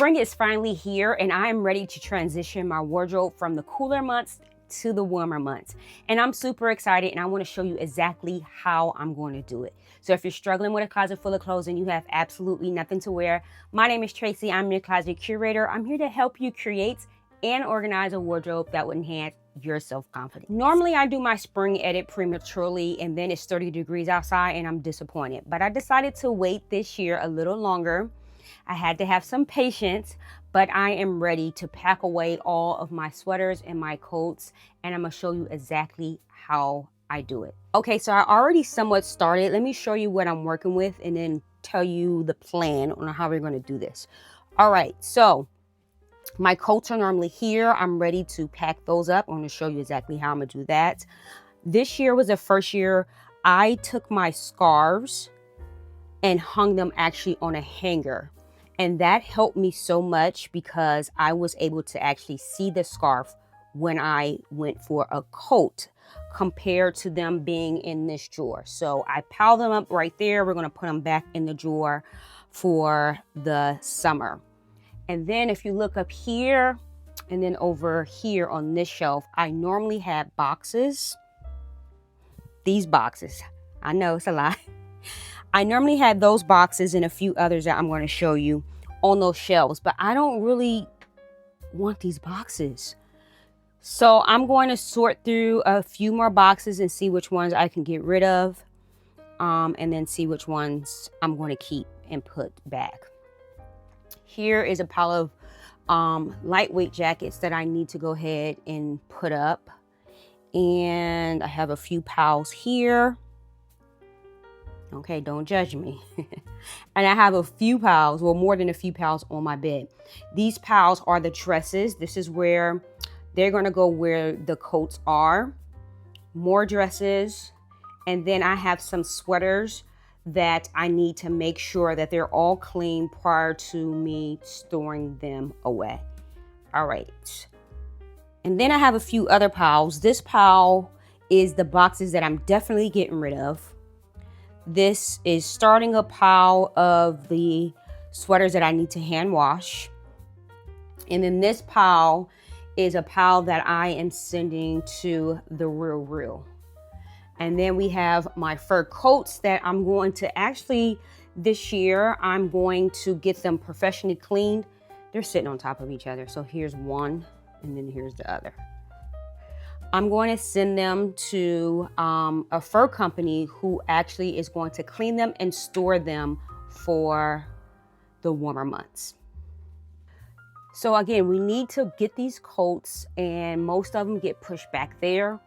Spring is finally here and I am ready to transition my wardrobe from the cooler months to the warmer months. And I'm super excited and I want to show you exactly how I'm going to do it. So if you're struggling with a closet full of clothes and you have absolutely nothing to wear, my name is Tracy. I'm your closet curator. I'm here to help you create and organize a wardrobe that would enhance your self-confidence. Normally I do my spring edit prematurely and then it's 30 degrees outside and I'm disappointed. But I decided to wait this year a little longer. I had to have some patience, but I am ready to pack away all of my sweaters and my coats, and I'm gonna show you exactly how I do it. Okay, so I already somewhat started. Let me show you what I'm working with and then tell you the plan on how we're gonna do this. All right, so my coats are normally here. I'm ready to pack those up. I'm gonna show you exactly how I'm gonna do that. This year was the first year I took my scarves and hung them actually on a hanger. And that helped me so much because I was able to actually see the scarf when I went for a coat compared to them being in this drawer. So I piled them up right there. We're gonna put them back in the drawer for the summer. And then if you look up here and then over here on this shelf, I normally have boxes. These boxes, I know it's a lot. I normally had those boxes and a few others that I'm going to show you on those shelves, but I don't really want these boxes. So I'm going to sort through a few more boxes and see which ones I can get rid of, and then see which ones I'm going to keep and put back. Here is a pile of lightweight jackets that I need to go ahead and put up. And I have a few piles here. Okay, don't judge me. And I have a few piles, well, more than a few piles on my bed. These piles are the dresses. This is where they're gonna go where the coats are. More dresses. And then I have some sweaters that I need to make sure that they're all clean prior to me storing them away. All right. And then I have a few other piles. This pile is the boxes that I'm definitely getting rid of. This is starting a pile of the sweaters that I need to hand wash. And then this pile is a pile that I am sending to the Real. And then we have my fur coats that I'm going to actually, this year, I'm going to get them professionally cleaned. They're sitting on top of each other. So here's one and then here's the other. I'm going to send them to a fur company who actually is going to clean them and store them for the warmer months. So again, we need to get these coats and most of them get pushed back there.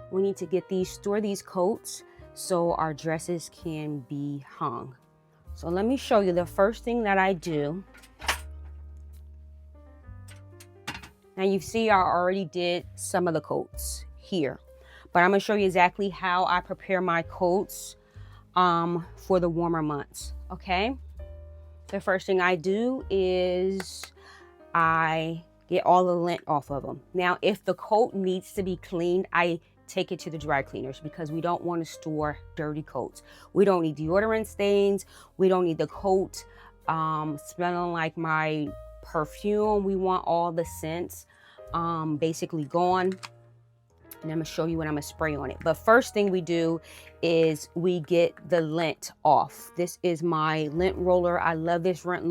We need to store these coats so our dresses can be hung. So let me show you the first thing that I do. Now you see I already did some of the coats here, but I'm gonna show you exactly how I prepare my coats for the warmer months, okay? The first thing I do is I get all the lint off of them. Now, if the coat needs to be cleaned, I take it to the dry cleaners because we don't want to store dirty coats. We don't need deodorant stains. We don't need the coat smelling like my perfume. We want all the scents basically gone. And I'm gonna show you what I'm gonna spray on it. But first thing we do is we get the lint off. This is my lint roller. I love this lint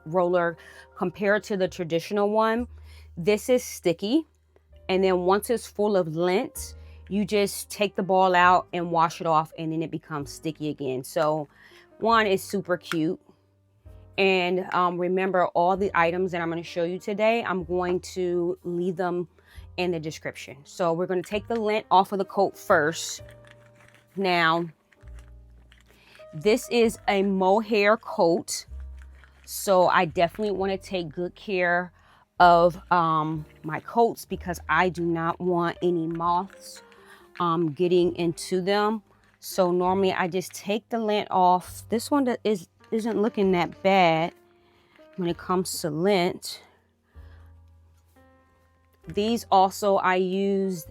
roller compared to the traditional one. This is sticky. And then once it's full of lint, you just take the ball out and wash it off and then it becomes sticky again. So one is super cute. And remember, all the items that I'm going to show you today, I'm going to leave them in the description. So we're going to take the lint off of the coat first. Now, this is a mohair coat. So I definitely want to take good care of my coats because I do not want any moths getting into them. So normally I just take the lint off. This one isn't looking that bad when it comes to lint. These also, I used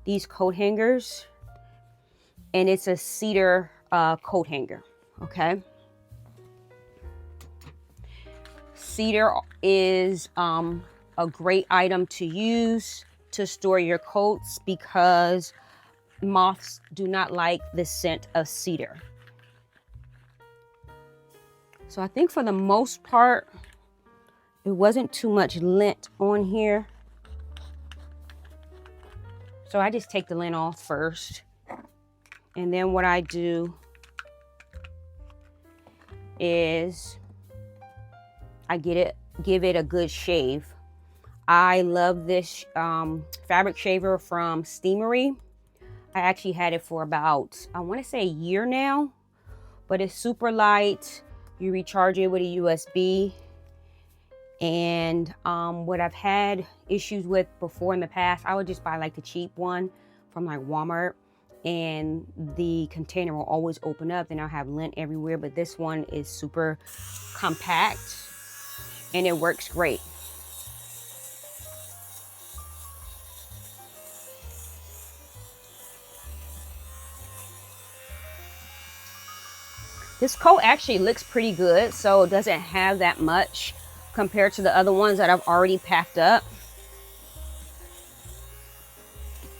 these coat hangers, and it's a cedar coat hanger, okay? Cedar is a great item to use to store your coats because moths do not like the scent of cedar. So I think for the most part, it wasn't too much lint on here. So I just take the lint off first. And then what I do is I give it a good shave. I love this fabric shaver from Steamery. I actually had it for about, I want to say a year now, but it's super light. You recharge it with a USB. And what I've had issues with before in the past, I would just buy like the cheap one from like Walmart, and the container will always open up and I'll have lint everywhere. But this one is super compact and it works great. This coat actually looks pretty good, so it doesn't have that much compared to the other ones that I've already packed up.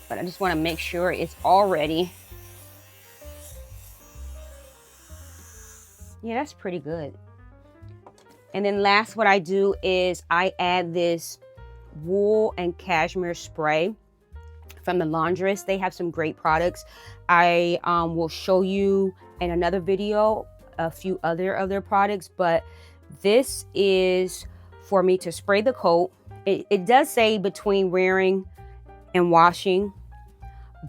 But I just want to make sure it's all ready. Yeah, that's pretty good. And then last, what I do is I add this wool and cashmere spray from the laundress. They have some great products. I will show you in another video a few other of their products, but this is for me to spray the coat. It does say between wearing and washing,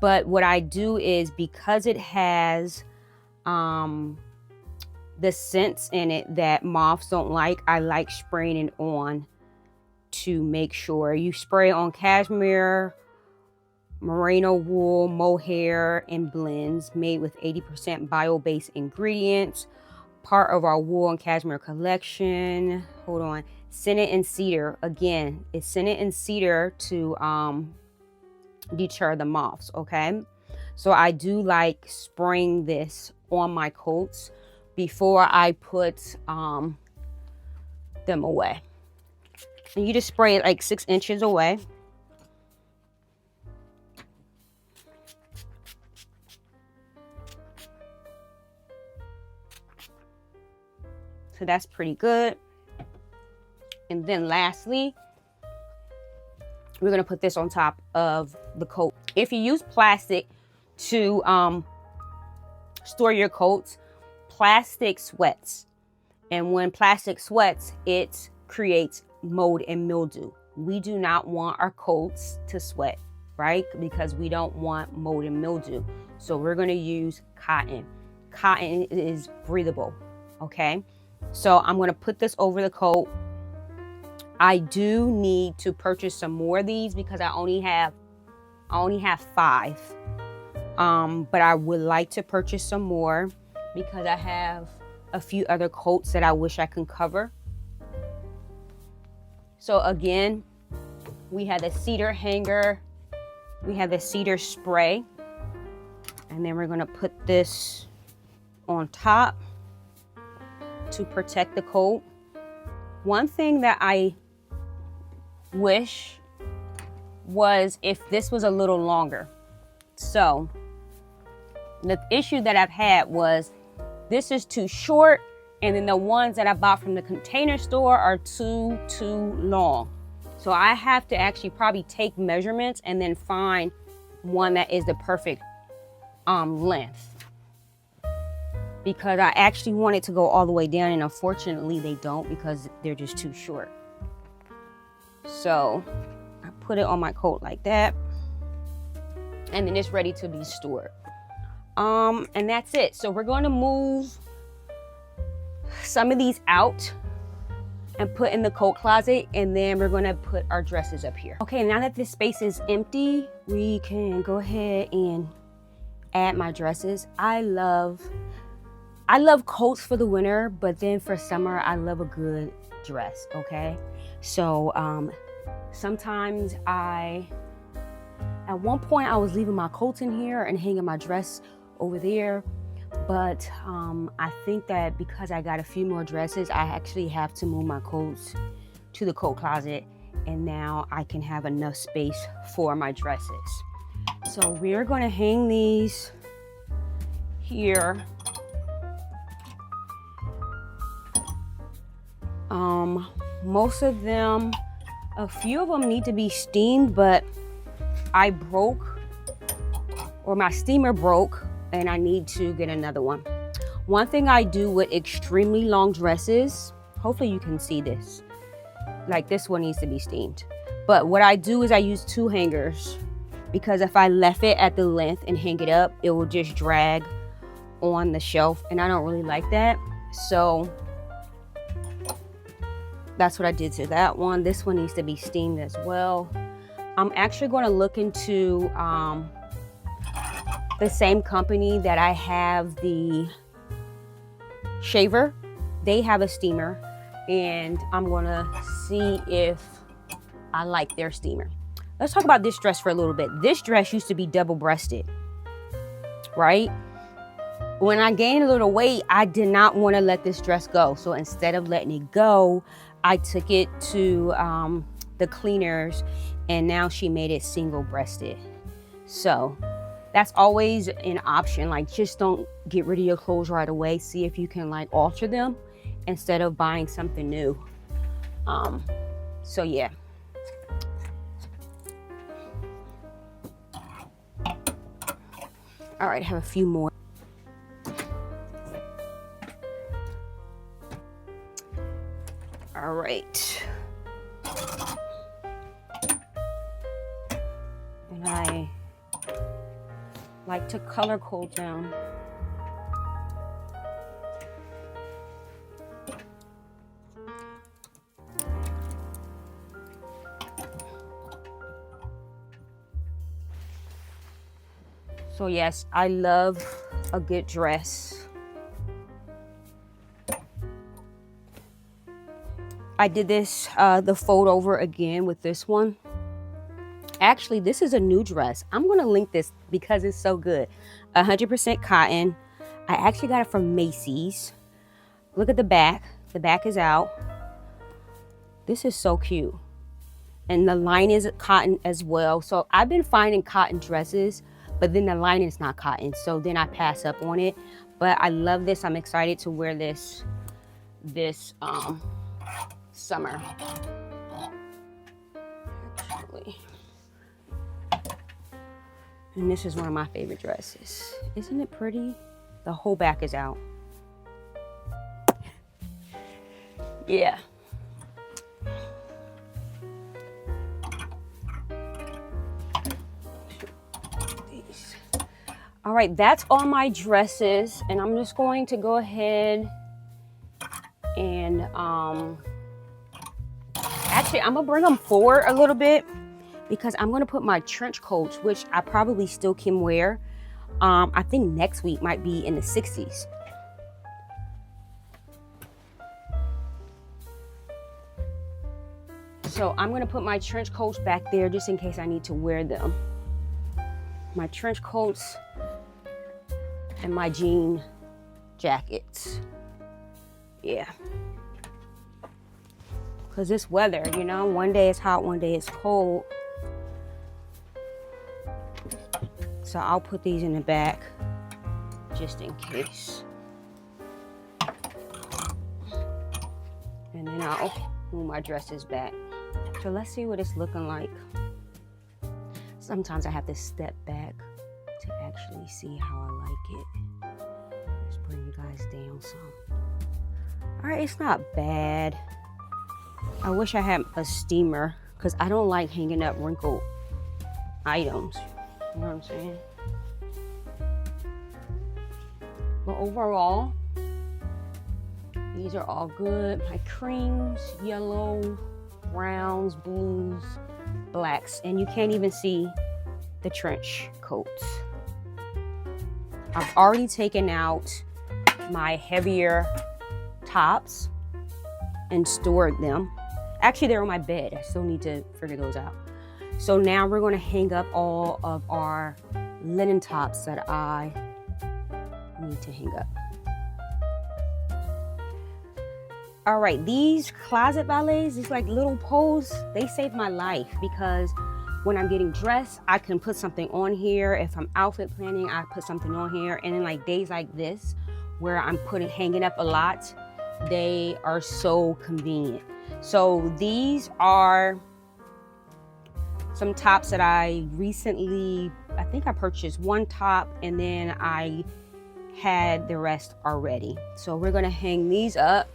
but what I do is, because it has the scents in it that moths don't like, I like spraying it on to make sure. You spray on cashmere, merino wool, mohair, and blends made with 80% bio-based ingredients. Part of our wool and cashmere collection. Hold on. Scented and cedar. Again, it's scented and cedar to deter the moths, okay? So I do like spraying this on my coats before I put them away. And you just spray it like 6 inches away. So that's pretty good. And then lastly, we're gonna put this on top of the coat. If you use plastic to store your coats, plastic sweats. And when plastic sweats, it creates mold and mildew. We do not want our coats to sweat, right? Because we don't want mold and mildew. So we're gonna use cotton. Cotton is breathable, okay? So I'm gonna put this over the coat. I do need to purchase some more of these because I only have 5. But I would like to purchase some more because I have a few other coats that I wish I can cover. So again, we have the cedar hanger, we have the cedar spray, and then we're gonna put this on top to protect the coat. One thing that I wish was if this was a little longer. So the issue that I've had was this is too short, and then the ones that I bought from the Container Store are too long. So I have to actually probably take measurements and then find one that is the perfect length. Because I actually want it to go all the way down, and unfortunately they don't because they're just too short. So I put it on my coat like that, and then it's ready to be stored. And that's it. So we're going to move some of these out and put in the coat closet, and then we're going to put our dresses up here. Okay, now that this space is empty, we can go ahead and add my dresses. I love coats for the winter, but then for summer, I love a good dress, okay? So sometimes at one point I was leaving my coats in here and hanging my dress over there, But I think that because I got a few more dresses, I actually have to move my coats to the coat closet, and now I can have enough space for my dresses. So we're going to hang these here. Most of them, a few of them need to be steamed, but I broke, or my steamer broke, and I need to get another one. One thing I do with extremely long dresses, hopefully you can see this, like this one needs to be steamed. But what I do is I use 2 hangers, because if I left it at the length and hang it up, it will just drag on the shelf, and I don't really like that. So that's what I did to that one. This one needs to be steamed as well. I'm actually going to look into the same company that I have the shaver. They have a steamer, and I'm going to see if I like their steamer. Let's talk about this dress for a little bit. This dress used to be double-breasted, right? When I gained a little weight, I did not want to let this dress go. So instead of letting it go, I took it to the cleaners, and now she made it single-breasted. So that's always an option. Like, just don't get rid of your clothes right away. See if you can like alter them instead of buying something new. So yeah. All right, I have a few more. All right. And I like to color code them. So yes, I love a good dress. I did this, the fold over again with this one. Actually, this is a new dress. I'm going to link this because it's so good. 100% cotton. I actually got it from Macy's. Look at the back. The back is out. This is so cute. And the line is cotton as well. So I've been finding cotton dresses, but then the lining is not cotton. So then I pass up on it. But I love this. I'm excited to wear this summer. Actually. And this is one of my favorite dresses. Isn't it pretty? The whole back is out. Yeah. All right, that's all my dresses, and I'm just going to go ahead and actually I'm gonna bring them forward a little bit because I'm gonna put my trench coats, which I probably still can wear. I think next week might be in the 60s. So I'm gonna put my trench coats back there just in case I need to wear them. My trench coats and my jean jackets. Yeah. Because this weather, you know, one day it's hot, one day it's cold. So I'll put these in the back just in case. And then I'll move my dresses back. So let's see what it's looking like. Sometimes I have to step back to actually see how I like it. Let's bring you guys down some. All right, it's not bad. I wish I had a steamer because I don't like hanging up wrinkled items. You know what I'm saying? But overall, these are all good. My creams, yellow, browns, blues, blacks, and you can't even see the trench coats. I've already taken out my heavier tops and stored them. Actually, they're on my bed. I still need to figure those out. So now we're going to hang up all of our linen tops that I need to hang up. All right, these closet ballets, these like little poles, they save my life because when I'm getting dressed, I can put something on here. If I'm outfit planning, I put something on here. And then like days like this, where I'm hanging up a lot, they are so convenient. So these are some tops that I recently, I think I purchased one top and then I had the rest already. So we're gonna hang these up.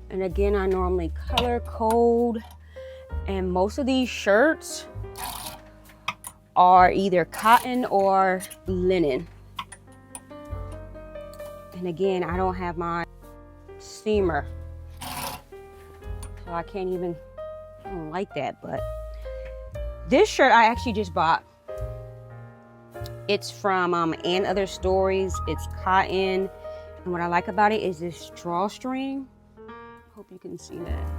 And again, I normally color code, and most of these shirts are either cotton or linen. And again, I don't have my steamer, so I can't even, I don't like that. But this shirt I actually just bought. It's from And Other Stories. It's cotton, and what I like about it is this drawstring. Hope you can see that.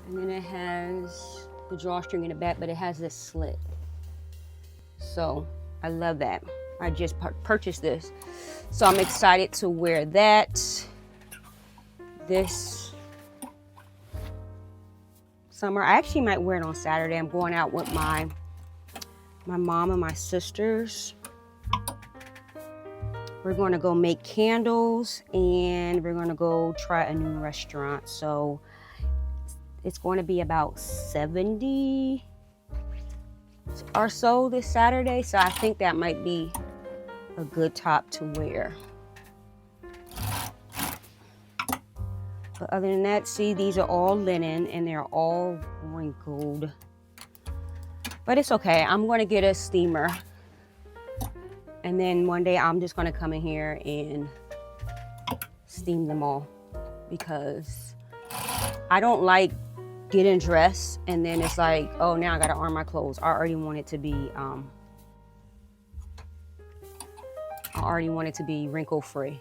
And then it has the drawstring in the back, but it has this slit. So I love that. I just purchased this, so I'm excited to wear that this summer. I actually might wear it on Saturday. I'm going out with my mom and my sisters. We're going to go make candles and we're going to go try a new restaurant. So it's going to be about 70 or so this Saturday. So I think that might be a good top to wear. But other than that, see, these are all linen and they're all wrinkled. But it's okay. I'm going to get a steamer. And then one day I'm just gonna come in here and steam them all because I don't like getting dressed and then it's like, oh, now I gotta iron my clothes. I already want it to be wrinkle free.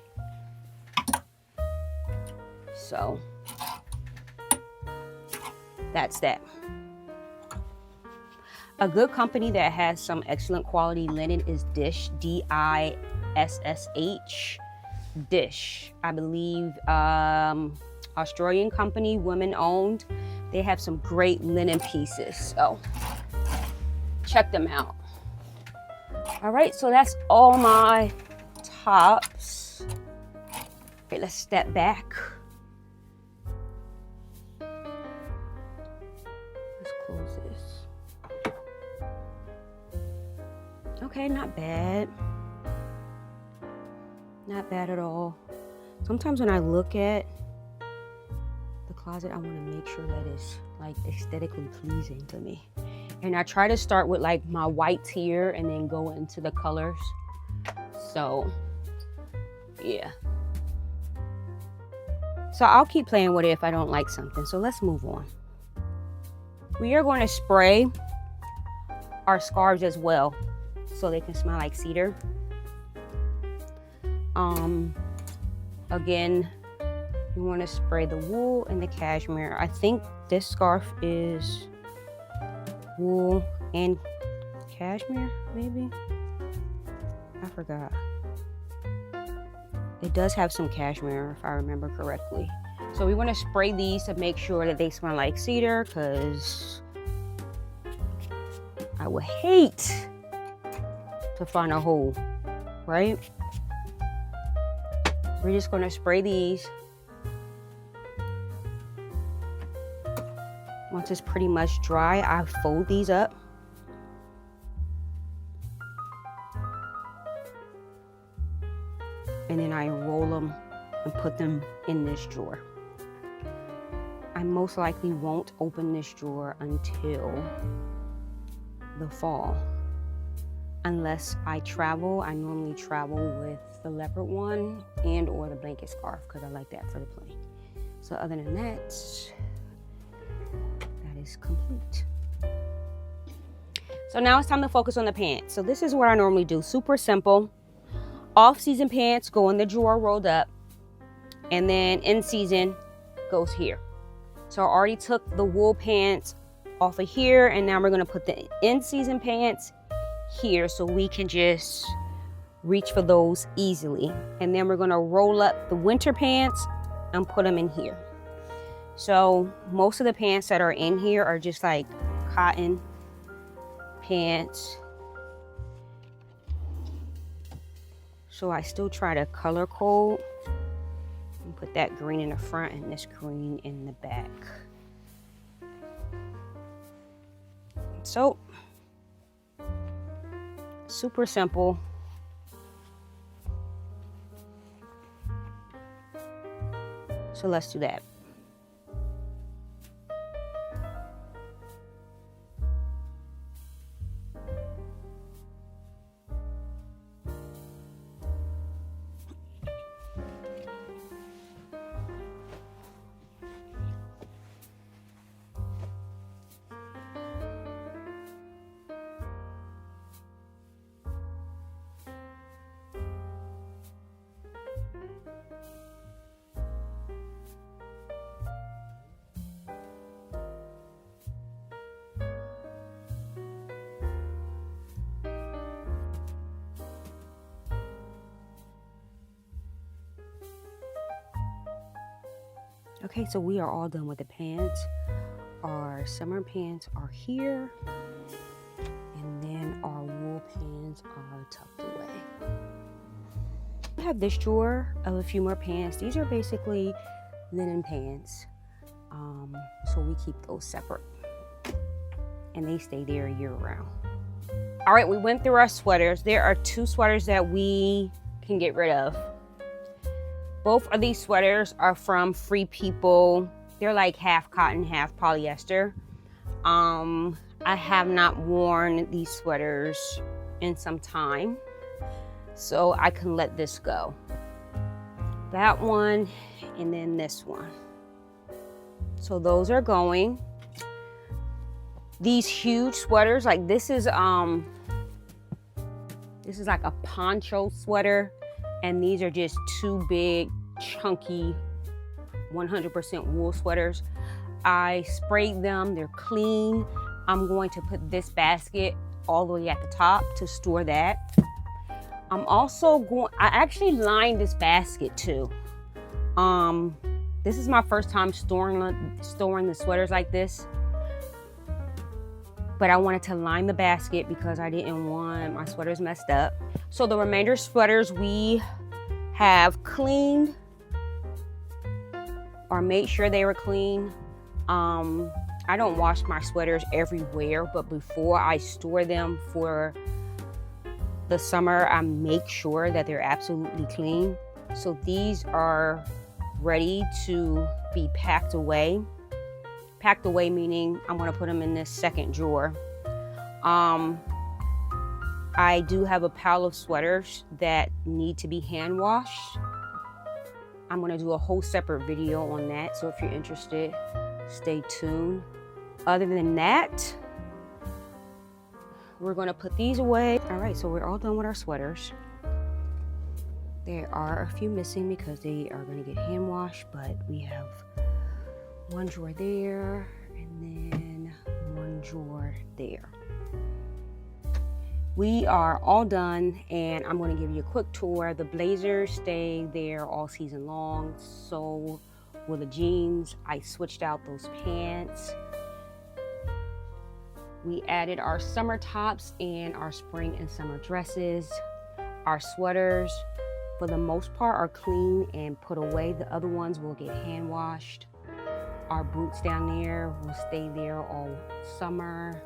So that's that. A good company that has some excellent quality linen is Dish, D-I-S-S-H, Dish. I believe Australian company, women owned. They have some great linen pieces, so check them out. All right, so that's all my tops. Okay, let's step back. Let's close this. Okay, not bad. Not bad at all. Sometimes when I look at the closet, I want to make sure that it's like aesthetically pleasing to me. And I try to start with like my whites here and then go into the colors. So, yeah. So I'll keep playing with it if I don't like something. So let's move on. We are going to spray our scarves as well, so they can smell like cedar. Again, you want to spray the wool and the cashmere. I think this scarf is wool and cashmere, maybe? I forgot. It does have some cashmere, if I remember correctly. So we want to spray these to make sure that they smell like cedar, because I would hate to find a hole, right? We're just gonna spray these. Once it's pretty much dry, I fold these up. And then I roll them and put them in this drawer. I most likely won't open this drawer until the fall. Unless I travel. I normally travel with the leopard one and or the blanket scarf because I like that for the plane. So other than that, that is complete. So now it's time to focus on the pants. So this is what I normally do. Super simple. Off-season pants go in the drawer rolled up, and then in-season goes here. So I already took the wool pants off of here, and now we're going to put the in-season pants here so we can just reach for those easily. And then we're gonna roll up the winter pants and put them in here. So most of the pants that are in here are just like cotton pants. So I still try to color code and put that green in the front and this green in the back. So super simple. So let's do that. Okay, so we are all done with the pants. Our summer pants are here, and then our wool pants are tucked away. I have this drawer of a few more pants. These are basically linen pants, so we keep those separate, and they stay there year round. All right, we went through our sweaters. There are 2 sweaters that we can get rid of. Both of these sweaters are from Free People. They're like half cotton, half polyester. I have not worn these sweaters in some time, so I can let this go. That one, and then this one. So those are going. These huge sweaters, like this is like a poncho sweater. And these are just 2 big, chunky, 100% wool sweaters. I sprayed them, they're clean. I'm going to put this basket all the way at the top to store that. I actually lined this basket too. This is my first time storing the sweaters like this. But I wanted to line the basket because I didn't want my sweaters messed up. So the remainder sweaters we have cleaned or made sure they were clean. I don't wash my sweaters everywhere, but before I store them for the summer, I make sure that they're absolutely clean. So these are ready to be packed away. Packed away meaning I'm gonna put them in this second drawer. I do have a pile of sweaters that need to be hand washed. I'm gonna do a whole separate video on that, so if you're interested, stay tuned. Other than that, we're gonna put these away. All right, so we're all done with our sweaters. There are a few missing because they are gonna get hand washed, but we have one drawer there and then one drawer there. We are all done, and I'm going to give you a quick tour. The blazers stay there all season long, so will the jeans. I switched out those pants. We added our summer tops and our spring and summer dresses. Our sweaters, for the most part, are clean and put away. The other ones will get hand washed. Our boots down there will stay there all summer.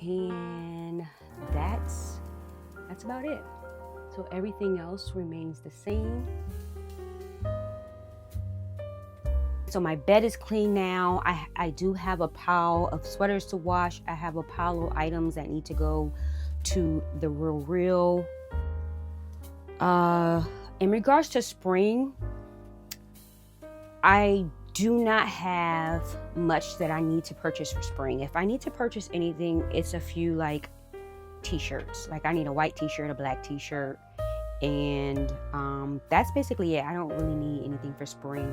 And that's about it. So everything else remains the same. So my bed is clean now. I do have a pile of sweaters to wash. I have a pile of items that need to go to the Real. In regards to spring, I do not have much that I need to purchase for spring. If I need to purchase anything, it's a few like t-shirts. Like I need a white t-shirt, a black t-shirt, and that's basically it. I don't really need anything for spring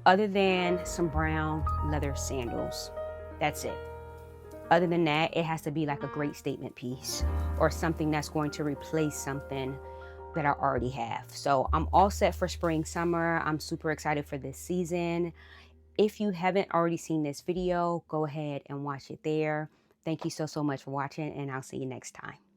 other than some brown leather sandals. That's it. Other than that, it has to be like a great statement piece or something that's going to replace something that I already have. So I'm all set for spring, summer. I'm super excited for this season. If you haven't already seen this video, go ahead and watch it there. Thank you so much for watching, and I'll see you next time.